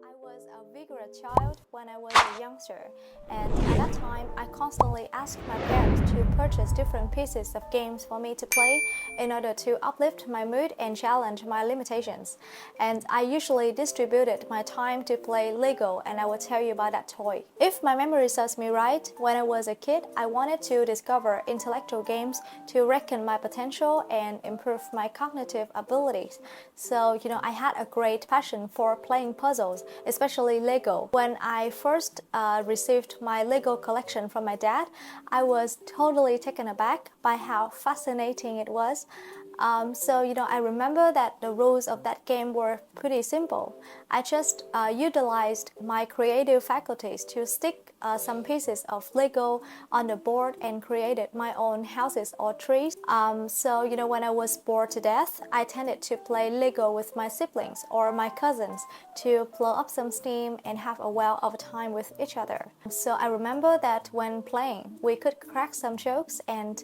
I was a vigorous child when I was a youngster, and at that time, I constantly asked my parents to purchase different pieces of games for me to play in order to uplift my mood and challenge my limitations. And I usually distributed my time to play Lego, and I will tell you about that toy. If my memory serves me right, when I was a kid, I wanted to discover intellectual games to reckon my potential and improve my cognitive abilities. So, I had a great passion for playing puzzles, especially Lego. When I first received my Lego collection from my dad, I was totally taken aback by how fascinating it was. I remember that the rules of that game were pretty simple. I just utilized my creative faculties to stick some pieces of Lego on the board and created my own houses or trees. When I was bored to death, I tended to play Lego with my siblings or my cousins to blow up some steam and have a while of time with each other. So I remember that when playing, we could crack some jokes and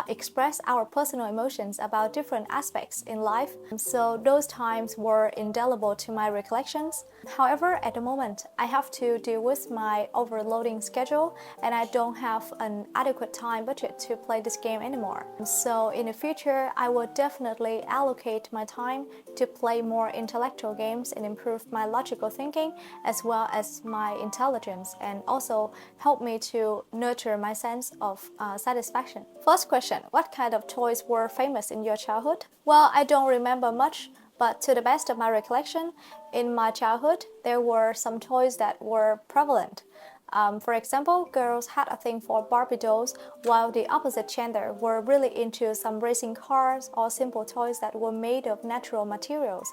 express our personal emotions about different aspects in life. So those times were indelible to my recollections. However, at the moment, I have to deal with my overloading schedule and I don't have an adequate time budget to play this game anymore. So in the future, I will definitely allocate my time to play more intellectual games and improve my logical thinking as well as my intelligence, and also help me to nurture my sense of satisfaction. First question, what kind of toys were famous in your childhood? Well, I don't remember much, but to the best of my recollection, in my childhood, there were some toys that were prevalent. For example, girls had a thing for Barbie dolls, while the opposite gender were really into some racing cars or simple toys that were made of natural materials.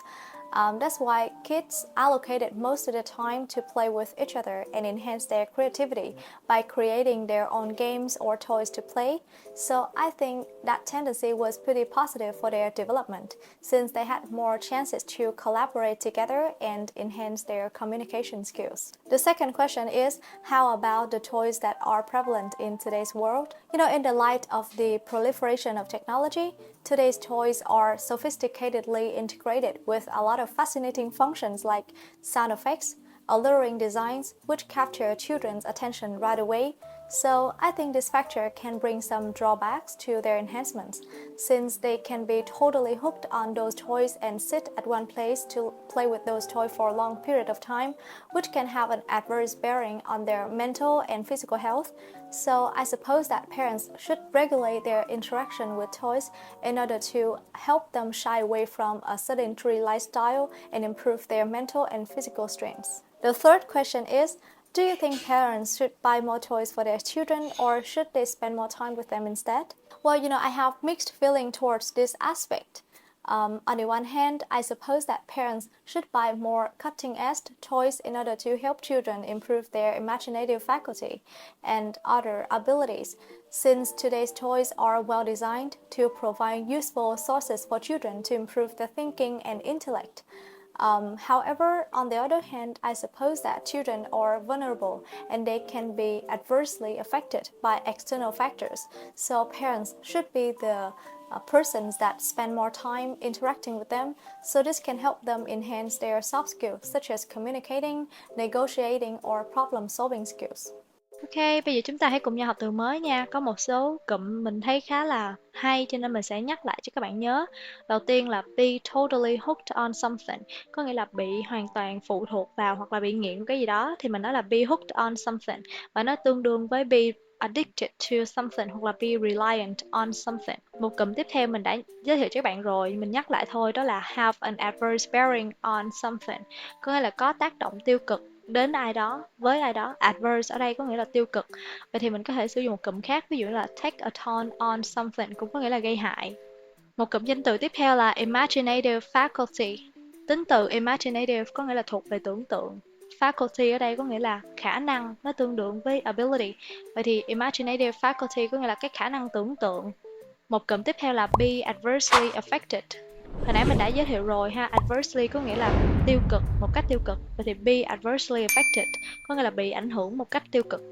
That's why kids allocated most of the time to play with each other and enhance their creativity by creating their own games or toys to play. So I think that tendency was pretty positive for their development, since they had more chances to collaborate together and enhance their communication skills. The second question is, how about the toys that are prevalent in today's world? In the light of the proliferation of technology, today's toys are sophisticatedly integrated with a lot of fascinating functions like sound effects, alluring designs, which capture children's attention right away. So I think this factor can bring some drawbacks to their enhancements, since they can be totally hooked on those toys and sit at one place to play with those toys for a long period of time, which can have an adverse bearing on their mental and physical health. So I suppose that parents should regulate their interaction with toys in order to help them shy away from a sedentary lifestyle and improve their mental and physical strengths. The third question is, do you think parents should buy more toys for their children, or should they spend more time with them instead? Well, I have mixed feeling towards this aspect. On the one hand, I suppose that parents should buy more cutting-edge toys in order to help children improve their imaginative faculty and other abilities, since today's toys are well designed to provide useful sources for children to improve their thinking and intellect. However, on the other hand, I suppose that children are vulnerable and they can be adversely affected by external factors. So parents should be the persons that spend more time interacting with them, so this can help them enhance their soft skills such as communicating, negotiating, or problem-solving skills. Ok, bây giờ chúng ta hãy cùng nhau học từ mới nha. Có một số cụm mình thấy khá là hay cho nên mình sẽ nhắc lại cho các bạn nhớ. Đầu tiên là be totally hooked on something, có nghĩa là bị hoàn toàn phụ thuộc vào hoặc là bị nghiện cái gì đó, thì mình nói là be hooked on something, và nó tương đương với be addicted to something hoặc là be reliant on something. Một cụm tiếp theo mình đã giới thiệu cho các bạn rồi, mình nhắc lại thôi, đó là have an adverse bearing on something, có nghĩa là có tác động tiêu cực đến ai đó, với ai đó. Adverse ở đây có nghĩa là tiêu cực. Vậy thì mình có thể sử dụng một cụm khác, ví dụ là take a toll on something, cũng có nghĩa là gây hại. Một cụm danh từ tiếp theo là imaginative faculty. Tính từ imaginative có nghĩa là thuộc về tưởng tượng. Faculty ở đây có nghĩa là khả năng, nó tương đương với ability. Vậy thì imaginative faculty có nghĩa là cái khả năng tưởng tượng. Một cụm tiếp theo là be adversely affected. Hồi nãy mình đã giới thiệu rồi ha, adversely có nghĩa là tiêu cực, một cách tiêu cực. Vậy thì be adversely affected có nghĩa là bị ảnh hưởng một cách tiêu cực.